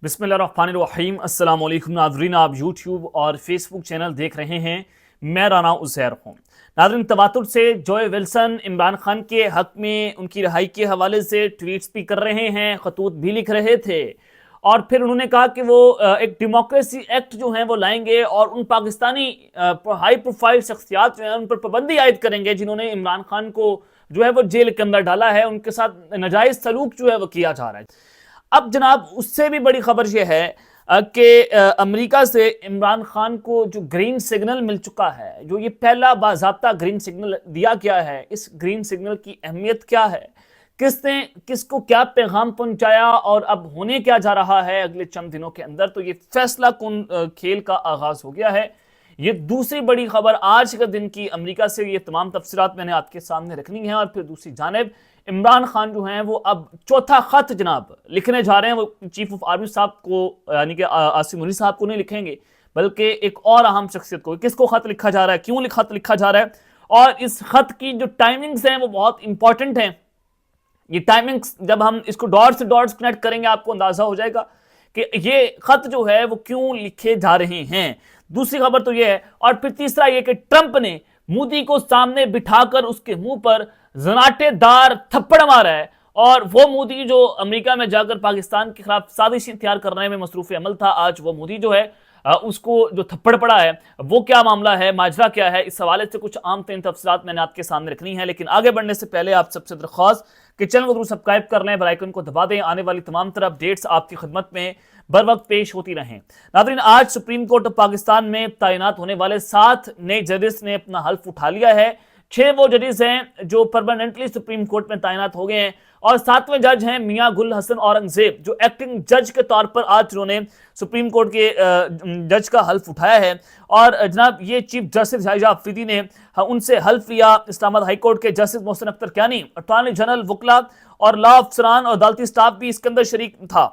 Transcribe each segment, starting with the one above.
बिस्मिल्लाहिर्रहमानिर्रहीम। अस्सलाम वालेकुम नाज़रीन, आप यूट्यूब और फेसबुक चैनल देख रहे हैं। मैं राना उज़ैर हूँ। नाज़रीन, तवातुर से जोए विल्सन इमरान खान के हक में उनकी रिहाई के हवाले से ट्वीट्स भी कर रहे हैं, खतूत भी लिख रहे थे और फिर उन्होंने कहा कि वो एक डेमोक्रेसी एक्ट जो है वो लाएंगे और उन पाकिस्तानी हाई प्रोफाइल शख्सियात जो हैं उन पर पाबंदी आयद करेंगे जिन्होंने इमरान खान को जो है वो जेल के अंदर डाला है, उनके साथ नाजायज़ सलूक जो है वो किया जा रहा है। अब जनाब उससे भी बड़ी खबर यह है कि अमेरिका से इमरान खान को जो ग्रीन सिग्नल मिल चुका है, जो ये पहला बाज़ाब्ता ग्रीन सिग्नल दिया गया है, इस ग्रीन सिग्नल की अहमियत क्या है, किसने किसको क्या पैगाम पहुंचाया और अब होने क्या जा रहा है अगले चंद दिनों के अंदर, तो ये फैसला कुन खेल का आगाज हो गया है। ये दूसरी बड़ी खबर आज के दिन की अमेरिका से, ये तमाम तफसीरात मैंने आपके सामने रखनी है। और फिर दूसरी जानिब इमरान खान जो हैं वो अब चौथा खत जनाब लिखने जा रहे हैं। वो चीफ ऑफ आर्मी साहब को यानी कि आसिम मुनीर साहब को नहीं लिखेंगे, बल्कि एक और अहम शख्सियत को। किसको खत लिखा जा रहा है, क्यों खत लिखा जा रहा है, और इस खत की जो टाइमिंग्स हैं वो बहुत इंपॉर्टेंट हैं। ये टाइमिंग्स जब हम इसको डॉट से डॉट्स कनेक्ट करेंगे आपको अंदाजा हो जाएगा कि ये खत जो है वो क्यों लिखे जा रहे हैं। दूसरी खबर तो ये है। और फिर तीसरा ये कि ट्रंप ने मोदी को सामने बिठाकर उसके मुंह पर जनाटेदार थप्पड़ मारा है और वो मोदी जो अमेरिका में जाकर पाकिस्तान के खिलाफ साजिशें तैयार करने में मसरूफ अमल था, आज वो मोदी जो है उसको जो थप्पड़ पड़ा है वो क्या मामला है, माजरा क्या है, इस हवाले से कुछ आम तरीन तफसीलात मैंने आपके सामने रखनी है। लेकिन आगे बढ़ने से पहले आप सबसे दरख्वास्त कि चैनल को जरूर सब्सक्राइब कर लें, बेल आइकन को दबा दें, आने वाली तमाम तरह अपडेट्स आपकी खिदमत में बर वक्त पेश होती रहें। नाज़रीन, आज सुप्रीम कोर्ट ऑफ पाकिस्तान में तैनात होने वाले 7 नए जजेस ने अपना हल्फ उठा लिया है। 6 वो जजेस हैं जो परमानेंटली सुप्रीम कोर्ट में तैनात हो गए हैं और 7वें जज हैं मियां गुल हसन औरंगजेब, जो एक्टिंग जज के तौर पर आज उन्होंने सुप्रीम कोर्ट के जज का हल्फ उठाया है। और जनाब ये चीफ जस्टिस शाहिजा अफरीदी ने उनसे हल्फ लिया। इस्लामाबाद हाई कोर्ट के justice Mohsin Akhtar Kiyani, attorney general, वकला और लॉ अफसरान और अदालती स्टाफ भी इसके अंदर शरीक था।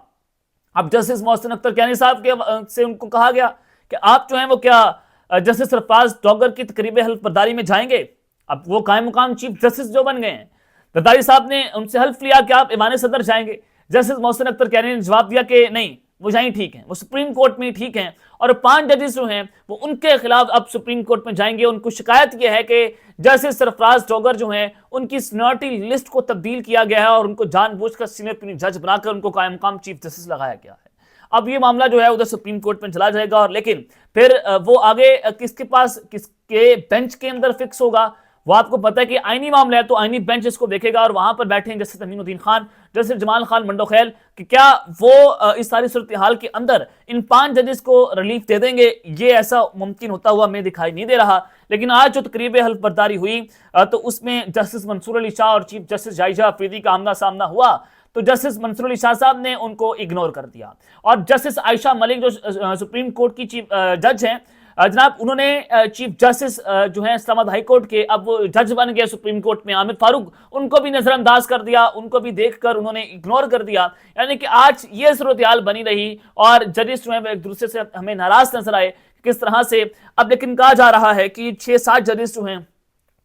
अब जस्टिस मोहसिन अख्तर कियानी साहब के से उनको कहा गया कि आप जो हैं वो क्या जस्टिस सरफराज डॉगर की तकरीब हल्फ बर्दारी में जाएंगे। अब वो कायम मुकाम चीफ जस्टिस जो बन गए हैं, जरदारी साहब ने उनसे हल्फ लिया कि आप ईवान सदर जाएंगे। जस्टिस मोहसिन अख्तर कियानी ने जवाब दिया कि नहीं, वो जाएं ठीक हैं, वो सुप्रीम कोर्ट में ठीक हैं। और 5 जजेस जो हैं वो उनके खिलाफ अब सुप्रीम कोर्ट में जाएंगे। उनको शिकायत यह है कि जस्टिस सरफराज डॉगर जो हैं उनकी सीनियरिटी लिस्ट को तब्दील किया गया है और उनको जानबूझकर सीनियर जज बनाकर उनको कायम मुकाम चीफ जस्टिस लगाया गया है। अब ये मामला जो है उधर सुप्रीम कोर्ट में चला जाएगा और लेकिन फिर वो आगे किसके पास, किसके बेंच के अंदर फिक्स होगा, वो आपको पता है कि आईनी मामला है तो आईनी बेंच इसको देखेगा और वहां पर बैठे हैं जस्टिस अमीनुद्दीन खान, जस्टिस जमाल खान मंडोखैल, कि क्या वो इस सारी सूरत हाल के अंदर इन 5 जजेस को रिलीफ दे देंगे। ये ऐसा मुमकिन होता हुआ हमें दिखाई नहीं दे रहा। लेकिन आज जो तकरीब हल्फ बर्दारी हुई तो उसमें जस्टिस मंसूर अली शाह और चीफ जस्टिस शाहिजा अफरीदी का आमना सामना हुआ तो जस्टिस मंसूर अली शाह साहब ने उनको इग्नोर कर दिया और जस्टिस आयशा मलिक जो सुप्रीम कोर्ट की चीफ जज हैं जनाब, उन्होंने चीफ जस्टिस जो है इस्लामाबाद हाई कोर्ट के, अब वो जज बन गए सुप्रीम कोर्ट में, आमिर फारूक, उनको भी नजरअंदाज कर दिया, उनको भी देखकर उन्होंने इग्नोर कर दिया। यानी कि आज ये सूरत हाल बनी रही और जजेस जो है वो एक दूसरे से हमें नाराज नजर आए किस तरह से। अब लेकिन कहा जा रहा है कि 6-7 जजेस जो हैं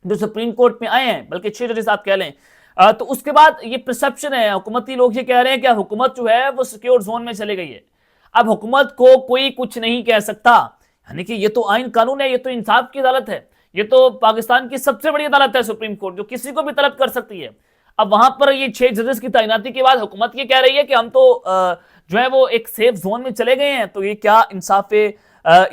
जो सुप्रीम कोर्ट में आए हैं, बल्कि 6 जजेस आप कह लें, तो उसके बाद ये परसेप्शन है, हुकूमती लोग ये कह रहे हैं कि हुकूमत जो है वो सिक्योर जोन में चली गई है। अब हुकूमत को कोई कुछ नहीं कह सकता, यानी कि ये तो आइन कानून है, ये तो इंसाफ की अदालत है, ये तो पाकिस्तान की सबसे बड़ी अदालत है सुप्रीम कोर्ट, जो किसी को भी तलब कर सकती है। अब वहां पर ये 6 जजेस की तैनाती के बाद हुकूमत ये कह रही है कि हम तो जो है वो एक सेफ जोन में चले गए हैं, तो ये क्या इंसाफ है,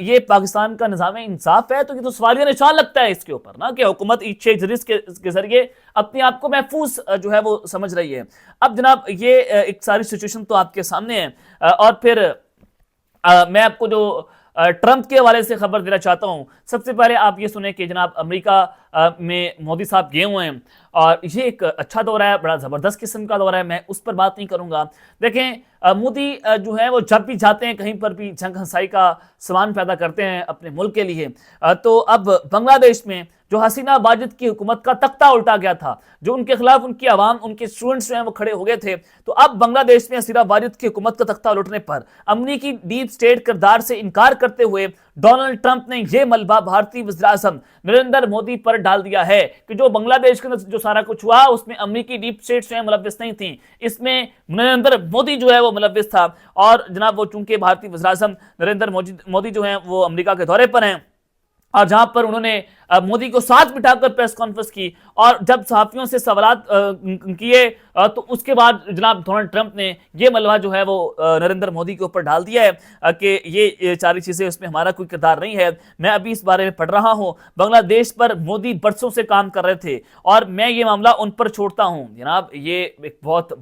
ये पाकिस्तान का निज़ाम इंसाफ है? तो ये तो सवालिया निशान लगता है इसके ऊपर ना, कि हुकूमत 6 जजेस के जरिए अपने आप को महफूज जो है वो समझ रही है। अब जनाब ये एक सारी सिचुएशन तो आपके सामने है और फिर मैं आपको जो ट्रंप के हवाले से खबर देना चाहता हूं। सबसे पहले आप ये सुने कि जनाब अमेरिका में मोदी साहब गए हुए हैं और ये एक अच्छा दौरा है, बड़ा ज़बरदस्त किस्म का दौरा है, मैं उस पर बात नहीं करूंगा। देखें मोदी जो है वो जब भी जाते हैं कहीं पर भी जंग हंसाई का सामान पैदा करते हैं अपने मुल्क के लिए। तो अब बांग्लादेश में जो हसीना वाजिद की हुकूमत का तख्ता उल्टा गया था, जो उनके खिलाफ उनकी आवाम, उनके स्टूडेंट्स जो हैं वो खड़े हो गए थे, तो अब बांग्लादेश में हसीना वाजिद की हुकूमत का तख्ता उलटने पर अमरीकी डीप स्टेट किरदार से इनकार करते हुए डोनाल्ड ट्रंप ने यह मलबा भारतीय वज़ीर-ए-आज़म नरेंद्र मोदी पर डाल दिया है कि जो बांग्लादेश के अंदर जो सारा कुछ हुआ उसमें अमेरिकी डीप स्टेट जो है मुलव्विस नहीं थी, इसमें नरेंद्र मोदी जो है वो मुलव्विस था। और जनाब वो चूंकि भारतीय वज़ीर-ए-आज़म नरेंद्र मोदी जो है वो अमेरिका के दौरे पर हैं और जहां पर उन्होंने मोदी को साथ बिठाकर प्रेस कॉन्फ्रेंस की और जब सहाफियों से सवाल किए तो उसके बाद जनाब डोनाल्ड ट्रंप ने ये मलबा जो है वो नरेंद्र मोदी के ऊपर डाल दिया है कि ये सारी चीजें उसमें हमारा कोई किरदार नहीं है। मैं अभी इस बारे में पढ़ रहा हूं, बांग्लादेश पर मोदी बरसों से काम कर रहे थे और मैं ये मामला उन पर छोड़ता हूं। जनाब ये एक बहुत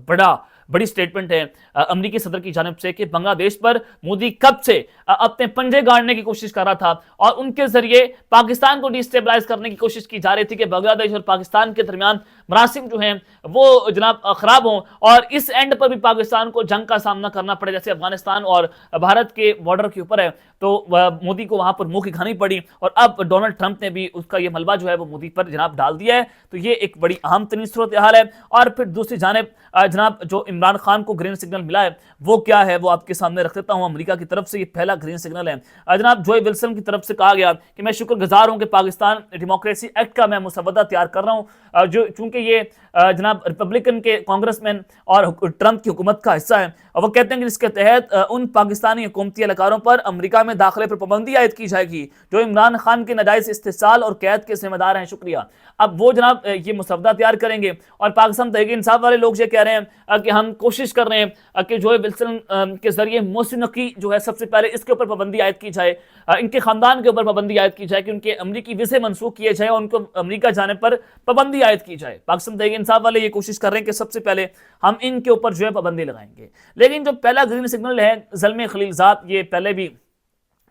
बड़ी स्टेटमेंट है अमेरिकी सदर की जानिब से कि बांग्लादेश पर मोदी कब से अपने पंजे गाड़ने की कोशिश कर रहा था और उनके जरिए पाकिस्तान को डिस्टेबलाइज करने की कोशिश की जा रही थी कि बांग्लादेश और पाकिस्तान के दरमियान मरासिम जो हैं वो जनाब खराब हों और इस एंड पर भी पाकिस्तान को जंग का सामना करना पड़े, जैसे अफगानिस्तान और भारत के बॉर्डर के ऊपर है तो मोदी को वहां पर मुंह की खानी पड़ी और अब डोनाल्ड ट्रंप ने भी उसका ये मलबा जो है वो मोदी पर जनाब डाल दिया है। तो ये एक बड़ी अहम तरीन सूरत हाल है। और फिर दूसरी जानिब जनाब जो इमरान खान को ग्रीन सिग्नल मिला है वो क्या है वो आपके सामने रख देता हूं। अमेरिका की तरफ से ये पहला ग्रीन सिग्नल है। जनाब जोए विल्सन की तरफ से कहा गया कि मैं शुक्रगुजार हूं कि पाकिस्तान डेमोक्रेसी एक्ट का मैं मुसवदा तैयार कर रहा हूं, जो चूंकि ये जनाब रिपब्लिकन के कांग्रेसमैन और ट्रंप की हुकूमत का हिस्सा है और वो कहते हैं कि इसके तहत उन पाकिस्तानी हुकूमती एहलकारों पर अमेरिका में दाखिले पर पाबंदी आयद की जाएगी जो इमरान खान के नाजायज इस्तेसाल और कैद के जिम्मेदार हैं। शुक्रिया। अब वो जनाब ये मुसवदा तैयार करेंगे और पाकिस्तान तहरीक इंसाफ वाले लोग ये कह रहे हैं कि हम कोशिश कर रहे हैं कि जोए विल्सन के जरिए मोहसिन नकी जो है सबसे पहले इसके ऊपर पाबंदी आयद की जाए, इनके खानदान के ऊपर पाबंदी आयद की जाए कि उनके अमरीकी वीजे मनसूख किए जाए और उनको अमरीका जाने पर पाबंदी आयद की जाए। पाकिस्तान तहरीक इंसाफ वाले ये कोशिश कर रहे हैं कि सबसे पहले हम इनके ऊपर जो है पाबंदी लगाएंगे। लेकिन जो पहला ग्रीन सिग्नल है ज़ल्मे खलीलजाद, ये पहले भी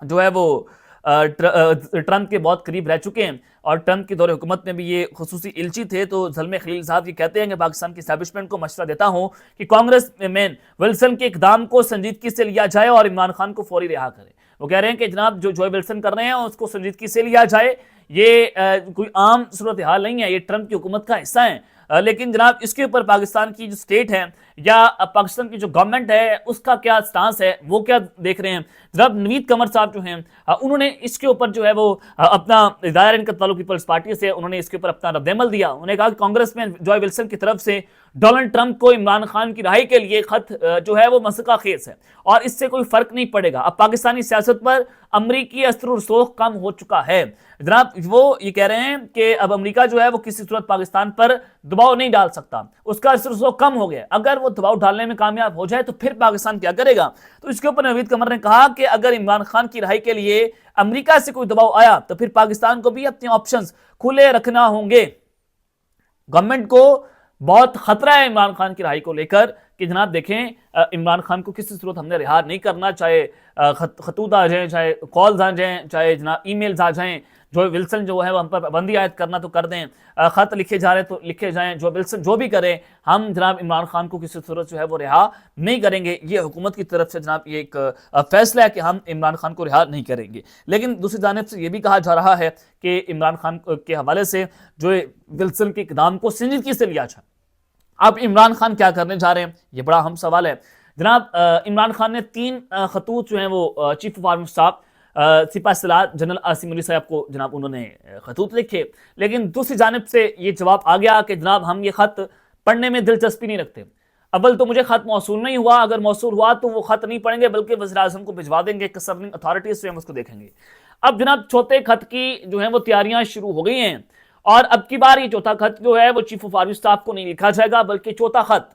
जो है वो ट्रंप के बहुत करीब रह चुके हैं और ट्रंप के दौरे हुकूमत में भी ये खुसूसी इल्ची थे। तो ज़ल्मे खलीलजाद ये कहते हैं कि पाकिस्तान की एस्टैब्लिशमेंट को मशवरा देता हूं कि कांग्रेस मैन विल्सन के इकदाम को संजीदगी से लिया जाए और इमरान खान को फौरी रिहा करे। वो कह रहे हैं कि जनाब जो जोए विल्सन कर रहे हैं उसको संजीदगी से लिया जाए, ये कोई आम सूरत हाल नहीं है, ये ट्रंप की हुकूमत का हिस्सा है। लेकिन जनाब इसके ऊपर पाकिस्तान की जो स्टेट है या पाकिस्तान की जो गवर्नमेंट है उसका क्या स्टांस है वो क्या देख रहे हैं। जनाब नवीद कमर साहब जो हैं उन्होंने इसके ऊपर जो है वो अपना दायर इनका ताल्लुक पीपल्स पार्टी से, उन्होंने इसके ऊपर अपना रद्दअमल दिया। उन्होंने कहा कि कांग्रेस में जोए विल्सन की तरफ से डोनाल्ड ट्रंप को इमरान खान की रिहाई के लिए खत जो है वो मसका खेज है और इससे कोई फर्क नहीं पड़ेगा। अब पाकिस्तानी सियासत पर अमरीकी असर और रसूख कम हो चुका है। जनाब वो ये कह रहे हैं कि अब अमेरिका जो है वो किसी सूरत पाकिस्तान पर दबाव नहीं डाल सकता, उसका असर रसूख कम हो गया। अगर वो दबाव डालने में कामयाब हो जाए तो फिर पाकिस्तान क्या करेगा। तो इसके ऊपर नवीद कमर ने कहा कि अगर इमरान खान की रिहाई के लिए अमेरिका से कोई दबाव आया तो फिर पाकिस्तान को भी अपने ऑप्शंस खुले रखना होंगे। गवर्नमेंट को बहुत खतरा है इमरान खान की रिहाई को लेकर कि जनाब देखें इमरान खान को किसी सूरत हमने रिहा नहीं करना, चाहे खतूत आ जाए, चाहे कॉल्स आ जाएं, चाहे जनाब ईमेल्स आ जाएं। जो विल्सन जो है हम पर पाबंदी आयद करना तो कर दें, खत लिखे जा रहे तो लिखे जाएं, जो विल्सन जो भी करे हम जनाब इमरान खान को किसी सूरत जो है वो रिहा नहीं करेंगे। ये हुकूमत की तरफ से जनाब ये एक फैसला है कि हम इमरान खान को रिहा नहीं करेंगे। लेकिन दूसरी जानिब से ये भी कहा जा रहा है कि इमरान खान के हवाले से जो विल्सन के इक़दाम को संजीदगी से लिया जाए। अब इमरान खान क्या करने जा रहे हैं ये बड़ा अहम सवाल है। जनाब इमरान खान ने 3 खतूत जो हैं वो चीफ ऑफ आर्मी स्टाफ सिपा सलार जनरल आसिम अली साहब को जनाब उन्होंने खतूत लिखे। लेकिन दूसरी जानिब से ये जवाब आ गया कि जनाब हम ये खत पढ़ने में दिलचस्पी नहीं रखते। अव्वल तो मुझे खत मौसूल नहीं हुआ, अगर मौसूल हुआ तो वो खत नहीं पढ़ेंगे बल्कि वज़ीर आज़म को भिजवा देंगे, कंसर्निंग अथॉरिटीज से हम उसको देखेंगे। अब जनाब चौथे खत की जो है वो तैयारियां शुरू हो गई हैं और अब की बार ये चौथा खत जो है वो चीफ ऑफ आर्मी स्टाफ को नहीं लिखा जाएगा बल्कि चौथा खत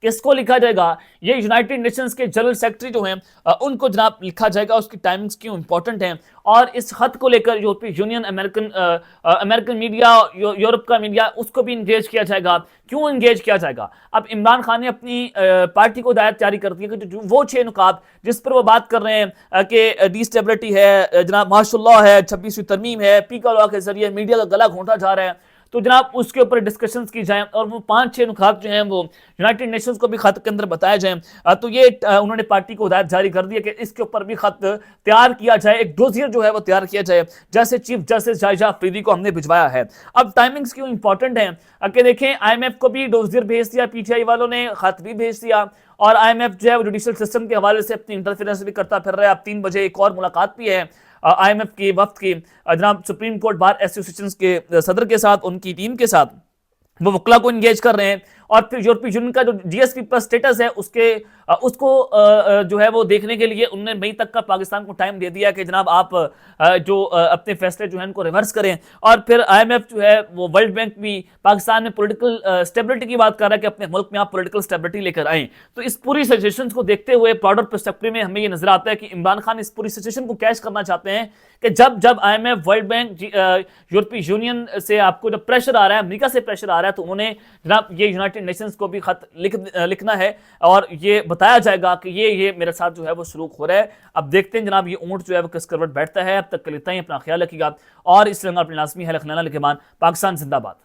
किसको लिखा जाएगा, ये यूनाइटेड नेशंस के जनरल सेक्रेटरी जो हैं उनको जनाब लिखा जाएगा। उसकी टाइमिंग्स क्यों इंपॉर्टेंट हैं और इस खत को लेकर यूरोपीय यूनियन, अमेरिकन मीडिया, यूरोप का मीडिया उसको भी इंगेज किया जाएगा। क्यों इंगेज किया जाएगा। अब इमरान खान ने अपनी पार्टी को हिदायत जारी कर दी है कि वो 6 नुकात जिस पर वो बात कर रहे हैं कि डिस्टेबिलिटी है, जनाब मार्शल लॉ है, 26वीं तरमीम है, पीका लॉ के जरिए मीडिया का गला घोंटा जा रहा है, तो जनाब उसके ऊपर डिस्कशंस की जाए और वो 5-6 नुकात जो हैं वो यूनाइटेड नेशंस को भी खत के अंदर बताया जाए। तो ये उन्होंने पार्टी को हिदायत जारी कर दी है कि इसके ऊपर भी खत तैयार किया जाए, एक डोजियर जो है वो तैयार किया जाए, जैसे चीफ जस्टिस जायजा अफरीदी को हमने भिजवाया है। अब टाइमिंग्स क्यों इंपॉर्टेंट है कि देखें IMF को भी डोजियर भेज दिया, PTI वालों ने खत भी भेज दिया और IMF जो है वो जुडिशियल सिस्टम के हवाले से अपनी इंटरफेरेंस भी करता फिर रहा है। अब 3 बजे एक और मुलाकात भी है IMF के वफ्द के जनाब सुप्रीम कोर्ट बार एसोसिएशन के सदर के साथ, उनकी टीम के साथ वो वकला को इंगेज कर रहे हैं। और फिर यूरोपीय यूनियन का जो GSP प्लस स्टेटस है उसको जो है वो देखने के लिए उन्होंने मई तक का पाकिस्तान को टाइम दे दिया कि जनाब आप जो अपने फैसले जो है उनको रिवर्स करें। और फिर IMF जो है वो वर्ल्ड बैंक भी पाकिस्तान में पॉलिटिकल स्टेबिलिटी की बात कर रहा है कि अपने मुल्क में आप पॉलिटिकल स्टेबिलिटी लेकर आए। तो इस पूरी सिचुएशन को देखते हुए ब्रॉडर पर्सपेक्टिव में हमें ये नजर आता है कि इमरान खान इस पूरी सिचुएशन को कैश करना चाहते हैं कि जब IMF, वर्ल्ड बैंक, यूरोपीय यूनियन से आपको जब प्रेशर आ रहा है, अमेरिका से प्रेशर आ रहा है, तो उन्होंने जनाब ये यूनाइटेड नेशंस को भी खत लिखना है और ये बताया जाएगा कि ये मेरे साथ जो है वो सलूक हो रहा है। अब देखते हैं जनाब ये ऊंट जो है वो किस करवट बैठता है। अब तक के लिए इतना ही, अपना ख्याल रखिएगा और इस रंग अपने लाजमी है लखनऊ के बाद पाकिस्तान जिंदाबाद।